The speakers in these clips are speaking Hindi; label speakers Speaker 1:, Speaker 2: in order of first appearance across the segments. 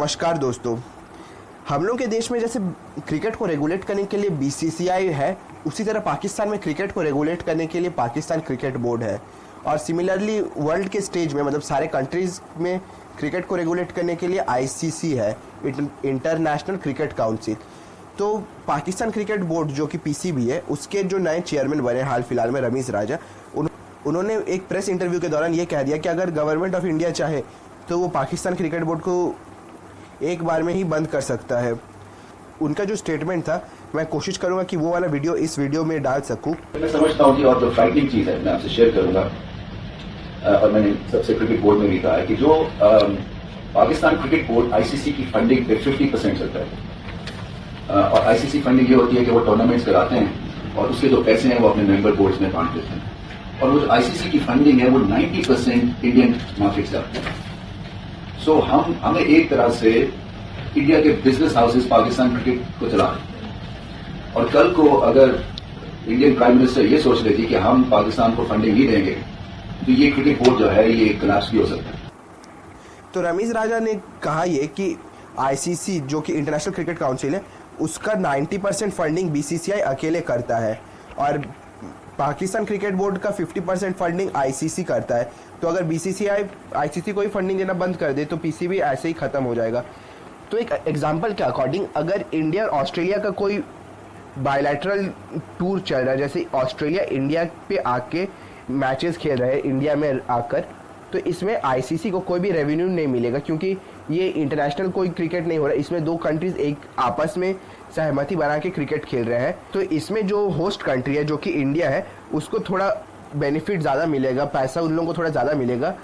Speaker 1: नमस्कार दोस्तों। हम लोग के देश में जैसे क्रिकेट को रेगुलेट करने के लिए बीसीसीआई है, उसी तरह पाकिस्तान में क्रिकेट को रेगुलेट करने के लिए पाकिस्तान क्रिकेट बोर्ड है। और सिमिलरली वर्ल्ड के स्टेज में मतलब सारे कंट्रीज़ में क्रिकेट को रेगुलेट करने के लिए आईसीसी है, इंटरनेशनल क्रिकेट काउंसिल। तो पाकिस्तान क्रिकेट बोर्ड जो कि पीसीबी है, उसके जो नए चेयरमैन बने हाल फिलहाल में रमीज़ राजा, उन्होंने एक प्रेस इंटरव्यू के दौरान ये कह दिया कि अगर गवर्नमेंट ऑफ इंडिया चाहे तो वो पाकिस्तान क्रिकेट बोर्ड को एक बार में ही बंद कर सकता है। उनका जो स्टेटमेंट था, मैं कोशिश करूंगा कि वो वाला वीडियो इस वीडियो में डाल सकूं।
Speaker 2: मैं समझता हूं कि और जो फ्राइटनिंग चीज है मैं आपसे शेयर करूंगा, और मैंने सबसे क्रिकेट बोर्ड में भी कहा है कि जो पाकिस्तान क्रिकेट बोर्ड आईसीसी की फंडिंग पे 50% चलता है। और आईसीसी फंडिंग ये होती है कि वो टूर्नामेंट्स कराते हैं और उसके जो पैसे हैं वो अपने मेंबर बोर्ड्स में बांट देते हैं। और वो जो आईसीसी की फंडिंग है वो 90% इंडियन मार्केट से आती है। सो हमें एक तरह से इंडिया के बिजनेस हाउसेस पाकिस्तान क्रिकेट को चला रहे हैं। और कल को अगर इंडियन प्राइम मिनिस्टर ये सोच लेती कि हम पाकिस्तान को फंडिंग नहीं देंगे तो ये क्रिकेट बोर्ड जो है ये कोलैप्स भी हो सकता है।
Speaker 1: तो रमीज़ राजा ने कहा ये कि आईसीसी जो कि इंटरनेशनल क्रिकेट काउंसिल है, उसका 90% फंडिंग बीसीसीआई अकेले करता है और पाकिस्तान क्रिकेट बोर्ड का 50% फंडिंग आईसीसी करता है। तो अगर बीसीसीआई आईसीसी को ही फंडिंग देना बंद कर दे तो पीसीबी ऐसे ही ख़त्म हो जाएगा। तो एक एग्जांपल के अकॉर्डिंग अगर इंडिया और ऑस्ट्रेलिया का कोई बायलैटरल टूर चल रहा है, जैसे ऑस्ट्रेलिया इंडिया पे आके मैचेस खेल रहे हैं इंडिया में आकर, तो इसमें आईसीसी को कोई भी रेवेन्यू नहीं मिलेगा क्योंकि ये इंटरनेशनल कोई क्रिकेट नहीं हो रहा है। इसमें दो कंट्रीज एक आपस में सहमति बना के क्रिकेट खेल रहे हैं। तो इसमें जो होस्ट कंट्री है जो कि इंडिया है, उसको थोड़ा बेनिफिट ज़्यादा मिलेगा, पैसा उन लोगों को थोड़ा ज़्यादा मिलेगा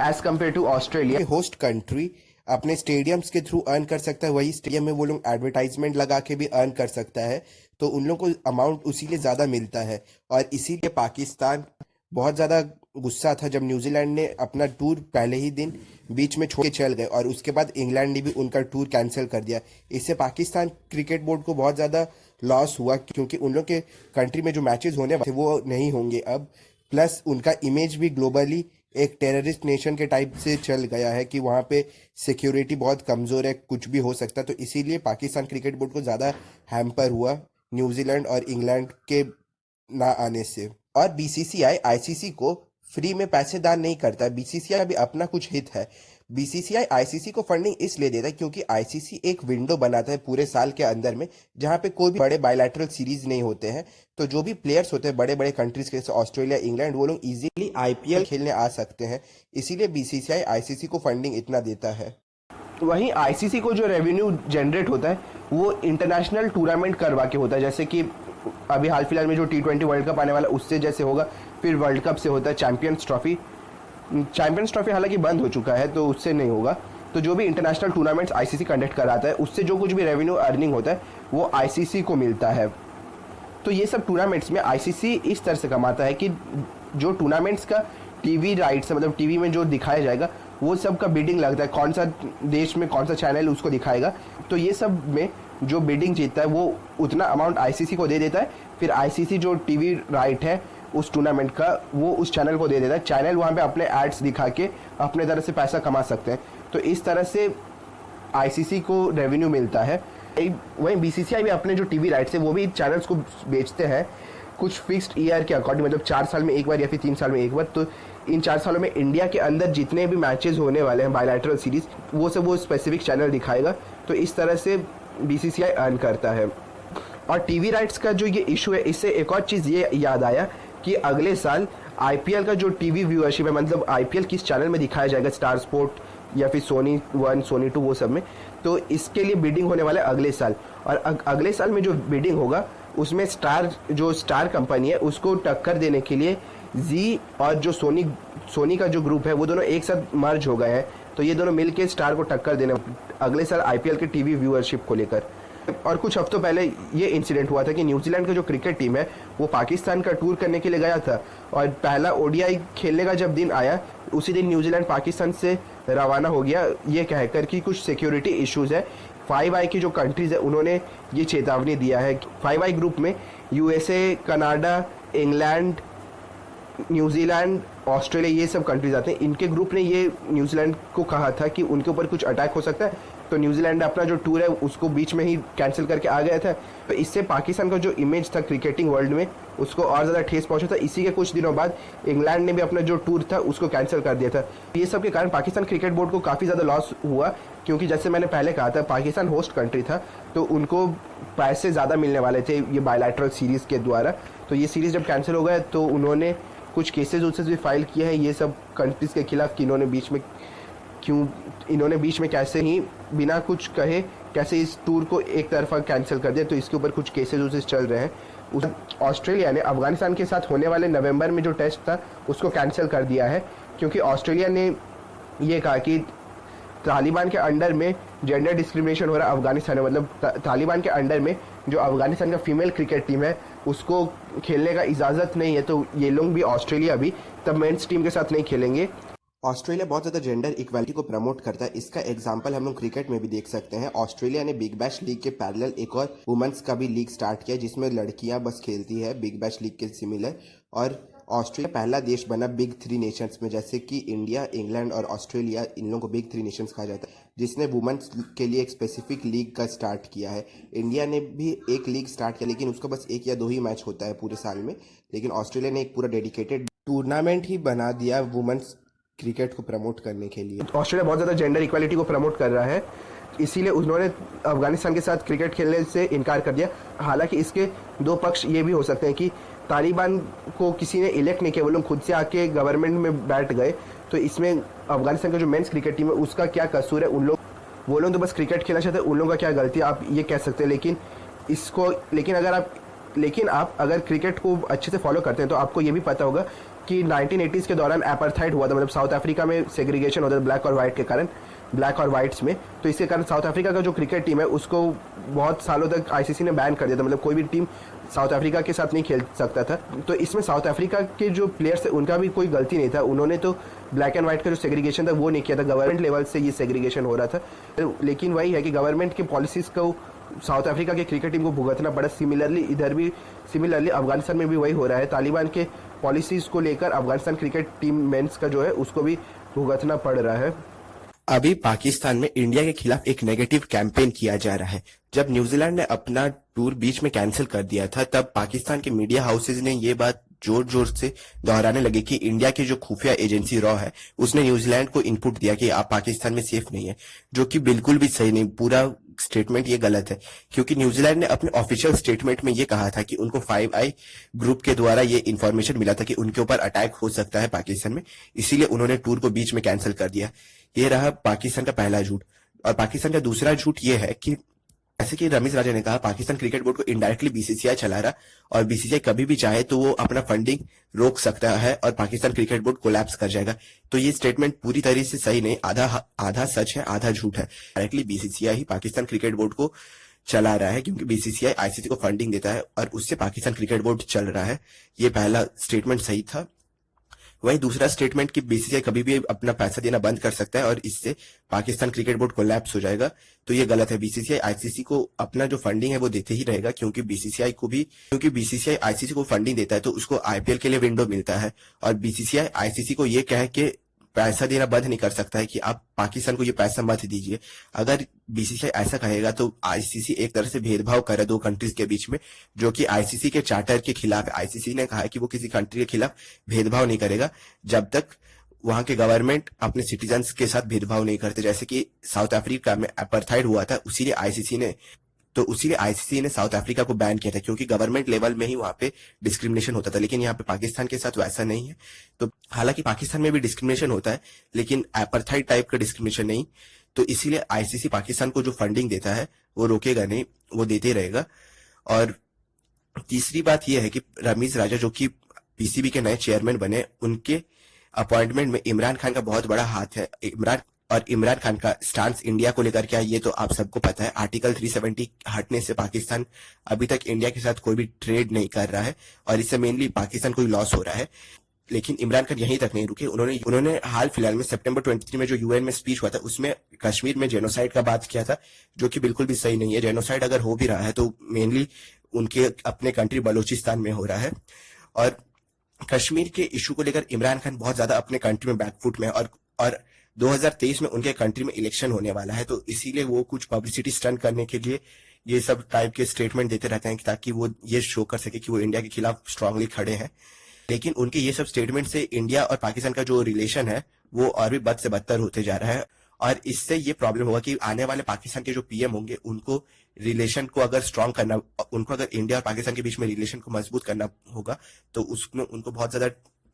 Speaker 1: as compare to Australia. Host country अपने स्टेडियम्स के थ्रू अर्न कर सकता है, वही स्टेडियम में वो लोग एडवर्टाइजमेंट लगा के भी अर्न कर सकता है, तो उन लोगों को अमाउंट उसी लिए ज़्यादा मिलता है। और इसीलिए पाकिस्तान बहुत ज़्यादा गुस्सा था जब न्यूजीलैंड ने अपना टूर पहले ही दिन बीच में छोड़ के चल गए और उसके बाद इंग्लैंड ने भी उनका टूर कैंसिल कर दिया। इससे पाकिस्तान क्रिकेट बोर्ड को बहुत ज़्यादा लॉस हुआ क्योंकि उन लोग के कंट्री में जो मैचेस होने वाले थे वो नहीं होंगे अब। प्लस उनका इमेज भी ग्लोबली एक टेररिस्ट नेशन के टाइप से चल गया है कि वहाँ पे सिक्योरिटी बहुत कमज़ोर है, कुछ भी हो सकता है। तो इसीलिए पाकिस्तान क्रिकेट बोर्ड को ज़्यादा हैम्पर हुआ न्यूजीलैंड और इंग्लैंड के ना आने से। और बीसीसीआई आईसीसी को फ्री में पैसे दान नहीं करता है, बीसीसीआई भी अपना कुछ हित है। बीसीसीआई आईसीसी को फंडिंग इसलिए देता है क्योंकि आईसीसी एक विंडो बनाता है पूरे साल के अंदर में जहां पे कोई भी बड़े बायलैटरल सीरीज नहीं होते हैं। तो जो भी प्लेयर्स होते हैं बड़े बड़े कंट्रीज के जैसे ऑस्ट्रेलिया, इंग्लैंड, वो लोग इजीली आईपीएल खेलने आ सकते हैं। इसीलिए बीसीसीआई आईसीसी को फंडिंग इतना देता है। वहीं आईसीसी को जो रेवेन्यू जनरेट होता है वो इंटरनेशनल टूर्नामेंट करवा के होता है, जैसे कि अभी हाल फिलहाल में जो T20 वर्ल्ड कप आने वाला उससे जैसे होगा, फिर वर्ल्ड कप से होता है चैंपियंस ट्रॉफी हालांकि बंद हो चुका है तो उससे नहीं होगा। तो जो भी इंटरनेशनल टूर्नामेंट्स आईसीसी कंडक्ट कराता है उससे जो कुछ भी रेवेन्यू अर्निंग होता है वो आईसीसी को मिलता है। तो ये सब टूर्नामेंट्स में आईसीसी इस तरह से कमाता है कि जो टूर्नामेंट्स का टीवी राइट्स है, मतलब टीवी में जो दिखाया जाएगा वो सब का बिडिंग लगता है, कौन सा देश में कौन सा चैनल उसको दिखाएगा। तो ये सब में जो बिडिंग जीतता है वो उतना अमाउंट आईसीसी को दे देता है, फिर आईसीसी जो टीवी राइट है उस टूर्नामेंट का वो उस चैनल को दे देता है। चैनल वहाँ पे अपने एड्स दिखा के अपने तरह से पैसा कमा सकते हैं। तो इस तरह से आईसीसी को रेवेन्यू मिलता है। वहीं बीसीसीआई भी अपने जो टीवी राइट्स है वो भी चैनल्स को बेचते हैं कुछ फिक्स्ड ईयर के अकॉर्डिंग, मतलब 4 साल में एक बार या फिर 3 साल में एक बार। तो इन 4 सालों में इंडिया के अंदर जितने भी मैचेस होने वाले हैं बायलैटरल सीरीज, वो सब वो स्पेसिफिक चैनल दिखाएगा। तो इस तरह से बीसीसीआई अर्न करता है। और टीवी राइट्स का जो ये इशू है, इससे एक और चीज़ ये याद आया कि अगले साल आईपीएल का जो टीवी व्यूअरशिप है, मतलब आईपीएल किस चैनल में दिखाया जाएगा, स्टार स्पोर्ट या फिर सोनी 1, सोनी 2, वो सब में, तो इसके लिए बिडिंग होने वाला है अगले साल। और अगले साल में जो बिडिंग होगा उसमें स्टार कंपनी है उसको टक्कर देने के लिए जी और जो सोनी का जो ग्रुप है वो दोनों एक साथ मर्ज हो गए हैं। तो ये दोनों मिलके स्टार को टक्कर देने अगले साल आईपीएल के टीवी व्यूअरशिप को लेकर। और कुछ हफ्तों पहले ये इंसिडेंट हुआ था कि न्यूजीलैंड का जो क्रिकेट टीम है वो पाकिस्तान का टूर करने के लिए गया था और पहला ओडीआई खेलने का जब दिन आया उसी दिन न्यूजीलैंड पाकिस्तान से रवाना हो गया, ये कहकर कि कुछ सिक्योरिटी इश्यूज है। 5i की जो कंट्रीज है उन्होंने ये चेतावनी दिया है। 5i ग्रुप में USA, Canada, England, New Zealand, Australia, ये सब कंट्रीज आते हैं। इनके ग्रुप ने ये न्यूजीलैंड को कहा था कि उनके ऊपर कुछ अटैक हो सकता है तो न्यूजीलैंड अपना जो टूर है उसको बीच में ही कैंसिल करके आ गया था। तो इससे पाकिस्तान का जो इमेज था क्रिकेटिंग वर्ल्ड में उसको और ज़्यादा ठेस पहुंचा था। इसी के कुछ दिनों बाद इंग्लैंड ने भी अपना जो टूर था उसको कैंसिल कर दिया था। ये सब के कारण पाकिस्तान क्रिकेट बोर्ड को काफ़ी ज़्यादा लॉस हुआ, क्योंकि जैसे मैंने पहले कहा था पाकिस्तान होस्ट कंट्री था तो उनको पैसे ज़्यादा मिलने वाले थे ये बायलैटरल सीरीज़ के द्वारा। तो ये सीरीज़ जब कैंसिल हो गया तो उन्होंने कुछ केसेस उसेस भी फाइल किए हैं ये सब कंट्रीज़ के खिलाफ कि इन्होंने बीच में कैसे ही बिना कुछ कहे कैसे इस टूर को एक तरफा कैंसिल कर दिया। तो इसके ऊपर कुछ केसेस उसेस चल रहे हैं। ऑस्ट्रेलिया ने अफगानिस्तान के साथ होने वाले नवंबर में जो टेस्ट था उसको कैंसिल कर दिया है, क्योंकि ऑस्ट्रेलिया ने ये कहा कि तालिबान के अंडर में जेंडर डिस्क्रिमिनेशन हो रहा है अफगानिस्तान में। मतलब तालिबान के अंडर में जो अफगानिस्तान का फीमेल क्रिकेट टीम है उसको खेलने का इजाज़त नहीं है, तो ये लोग भी ऑस्ट्रेलिया भी तब मेंस टीम के साथ नहीं खेलेंगे।
Speaker 3: ऑस्ट्रेलिया बहुत ज़्यादा जेंडर इक्वालिटी को प्रमोट करता है। इसका एग्जांपल हम लोग क्रिकेट में भी देख सकते हैं। ऑस्ट्रेलिया ने बिग बैश लीग के पैरेलल एक और वुमेन्स का भी लीग स्टार्ट किया जिसमें लड़कियां बस खेलती है बिग बैश लीग के सिमिलर। और ऑस्ट्रेलिया पहला देश बना बिग थ्री नेशंस में, जैसे कि इंडिया, इंग्लैंड और ऑस्ट्रेलिया, इन लोगों को बिग थ्री नेशंस कहा जाता है, जिसने वुमेन्स के लिए एक स्पेसिफिक लीग का स्टार्ट किया है। इंडिया ने भी एक लीग स्टार्ट किया लेकिन उसका बस 1 या 2 ही मैच होता है पूरे साल में, लेकिन ऑस्ट्रेलिया ने एक पूरा डेडिकेटेड टूर्नामेंट ही बना दिया वुमेन्स क्रिकेट को प्रमोट करने के लिए।
Speaker 1: ऑस्ट्रेलिया बहुत ज़्यादा जेंडर इक्वालिटी को प्रमोट कर रहा है, इसीलिए उन्होंने अफगानिस्तान के साथ क्रिकेट खेलने से इनकार कर दिया। हालांकि इसके 2 पक्ष ये भी हो सकते हैं कि तालिबान को किसी ने इलेक्ट नहीं किया, वो लोग खुद से आके गवर्नमेंट में बैठ गए। तो इसमें अफगानिस्तान का जो मेंस क्रिकेट टीम है उसका क्या कसूर है? वो लोग तो बस क्रिकेट खेलना चाहते हैं, उन लोगों का क्या गलती है आप ये कह सकते हैं। लेकिन आप अगर क्रिकेट को अच्छे से फॉलो करते हैं तो आपको ये भी पता होगा कि 1980s के दौरान एपार्थाइड हुआ था। मतलब साउथ अफ्रीका में सेग्रीगेशन होता था ब्लैक और वाइट के कारण, ब्लैक और वाइट्स में। तो इसके कारण साउथ अफ्रीका का जो क्रिकेट टीम है उसको बहुत सालों तक आईसीसी ने बैन कर दिया था। मतलब कोई भी टीम साउथ अफ्रीका के साथ नहीं खेल सकता था। तो इसमें साउथ अफ्रीका के जो प्लेयर्स थे उनका भी कोई गलती नहीं था, उन्होंने तो ब्लैक एंड वाइट का जो सेग्रीगेशन था वो नहीं किया था, गवर्नमेंट लेवल से ये सेग्रीगेशन हो रहा था। लेकिन वही है कि गवर्नमेंट की पॉलिसीज़ को साउथ अफ्रीका के क्रिकेट टीम को भुगतना पड़ा। सिमिलरली अफगानिस्तान में भी वही हो रहा है। तालिबान के पॉलिसीज़ को लेकर अफगानिस्तान क्रिकेट टीम मेंस का जो है उसको भी भुगतना पड़ रहा है।
Speaker 3: अभी पाकिस्तान में इंडिया के खिलाफ एक नेगेटिव कैंपेन किया जा रहा है। जब न्यूजीलैंड ने अपना टूर बीच में कैंसिल कर दिया था तब पाकिस्तान के मीडिया हाउसेज ने ये बात जोर जोर से दोहराने लगे कि इंडिया की जो खुफिया एजेंसी रॉ है उसने न्यूजीलैंड को इनपुट दिया कि आप पाकिस्तान में सेफ नहीं है, जो कि बिल्कुल भी सही नहीं। पूरा स्टेटमेंट ये गलत है, क्योंकि न्यूजीलैंड ने अपने ऑफिशियल स्टेटमेंट में ये कहा था कि उनको 5 आई ग्रुप के द्वारा ये इन्फॉर्मेशन मिला था कि उनके ऊपर अटैक हो सकता है पाकिस्तान में, इसीलिए उन्होंने टूर को बीच में कैंसिल कर दिया। ये रहा पाकिस्तान का पहला झूठ। और पाकिस्तान का दूसरा झूठ ये है कि जैसे कि रमीज राजा ने कहा, पाकिस्तान क्रिकेट बोर्ड को इनडायरेक्टली बीसीसीआई चला रहा और बीसीसीआई कभी भी चाहे तो वो अपना फंडिंग रोक सकता है और पाकिस्तान क्रिकेट बोर्ड कोलैप्स कर जाएगा। तो ये स्टेटमेंट पूरी तरह से सही नहीं, आधा सच है आधा झूठ है। डायरेक्टली बीसीसीआई ही पाकिस्तान क्रिकेट बोर्ड को चला रहा है, क्योंकि बीसीसीआई आईसीसी को फंडिंग देता है और उससे पाकिस्तान क्रिकेट बोर्ड चल रहा है। ये पहला स्टेटमेंट सही था। वहीं दूसरा स्टेटमेंट कि बीसीसीआई कभी भी अपना पैसा देना बंद कर सकता है और इससे पाकिस्तान क्रिकेट बोर्ड कोलैप्स हो जाएगा, तो ये गलत है। बीसीसीआई आईसीसी को अपना जो फंडिंग है वो देते ही रहेगा, क्योंकि बीसीसीआई आईसीसी को फंडिंग देता है तो उसको आईपीएल के लिए विंडो मिलता है। और बीसीसीआई आईसीसी को ये कह के पैसा देना बंद नहीं कर सकता है कि आप पाकिस्तान को ये पैसा मत दीजिए। अगर बीसीसीआई ऐसा कहेगा तो आईसीसी एक तरह से भेदभाव करे 2 कंट्रीज के बीच में, जो कि आईसीसी के चार्टर के खिलाफ है। आईसीसी ने कहा है कि वो किसी कंट्री के खिलाफ भेदभाव नहीं करेगा जब तक वहां के गवर्नमेंट अपने सिटीजन्स के साथ भेदभाव नहीं करते। जैसे कि साउथ अफ्रीका में अपार्थाइड हुआ था, उसीलिए आईसीसी ने साउथ अफ्रीका को बैन किया था, क्योंकि गवर्नमेंट लेवल में ही वहां पे डिस्क्रिमिनेशन होता था। लेकिन यहाँ पे पाकिस्तान के साथ वैसा नहीं है। तो हालांकि पाकिस्तान में भी डिस्क्रिमिनेशन होता है लेकिन अपार्थाइड टाइप का डिस्क्रिमिनेशन नहीं। तो इसीलिए आईसीसी पाकिस्तान को जो फंडिंग देता है वो रोकेगा नहीं, वो देते रहेगा। और तीसरी बात यह है कि रमीज राजा जो कि पीसीबी के नए चेयरमैन बने, उनके अपॉइंटमेंट में इमरान खान का बहुत बड़ा हाथ है। इमरान खान का स्टांस इंडिया को लेकर क्या, ये तो आप सबको पता है। आर्टिकल 370 हटने से पाकिस्तान अभी तक इंडिया के साथ कोई भी ट्रेड नहीं कर रहा है और इससे मेनली पाकिस्तान को ही लॉस हो रहा है। लेकिन इमरान खान यहीं तक नहीं रुके। उन्होंने हाल फिलहाल में सितंबर 23 में जो यूएन में स्पीच हुआ था उसमें कश्मीर में जेनोसाइड का बात किया था, जो कि बिल्कुल भी सही नहीं है। जेनोसाइड अगर हो भी रहा है तो मेनली उनके अपने कंट्री बलूचिस्तान में हो रहा है। और कश्मीर के इशू को लेकर इमरान खान बहुत ज्यादा अपने कंट्री में बैकफुट में है और 2023 में उनके कंट्री में इलेक्शन होने वाला है, तो इसीलिए वो कुछ पब्लिसिटी स्टंट करने के लिए ये सब टाइप के स्टेटमेंट देते रहते हैं ताकि वो ये शो कर सके कि वो इंडिया के खिलाफ स्ट्रांगली खड़े हैं। लेकिन उनके ये सब स्टेटमेंट से इंडिया और पाकिस्तान का जो रिलेशन है वो और भी बद से बदतर होते जा रहा है, और इससे ये प्रॉब्लम होगा कि आने वाले पाकिस्तान के जो पीएम होंगे उनको रिलेशन को अगर स्ट्रांग करना, उनको अगर इंडिया और पाकिस्तान के बीच में रिलेशन को मजबूत करना होगा तो उसमें उनको बहुत ज्यादा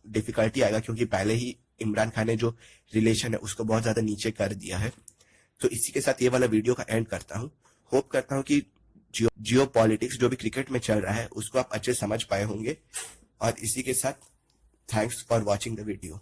Speaker 3: डिफिकल्टी आएगा, क्योंकि पहले ही इमरान खान ने जो रिलेशन है उसको बहुत ज्यादा नीचे कर दिया है। तो इसी के साथ ये वाला वीडियो का एंड करता हूँ। होप करता हूँ कि जियो पॉलिटिक्स जो भी क्रिकेट में चल रहा है उसको आप अच्छे समझ पाए होंगे, और इसी के साथ thanks for watching the video.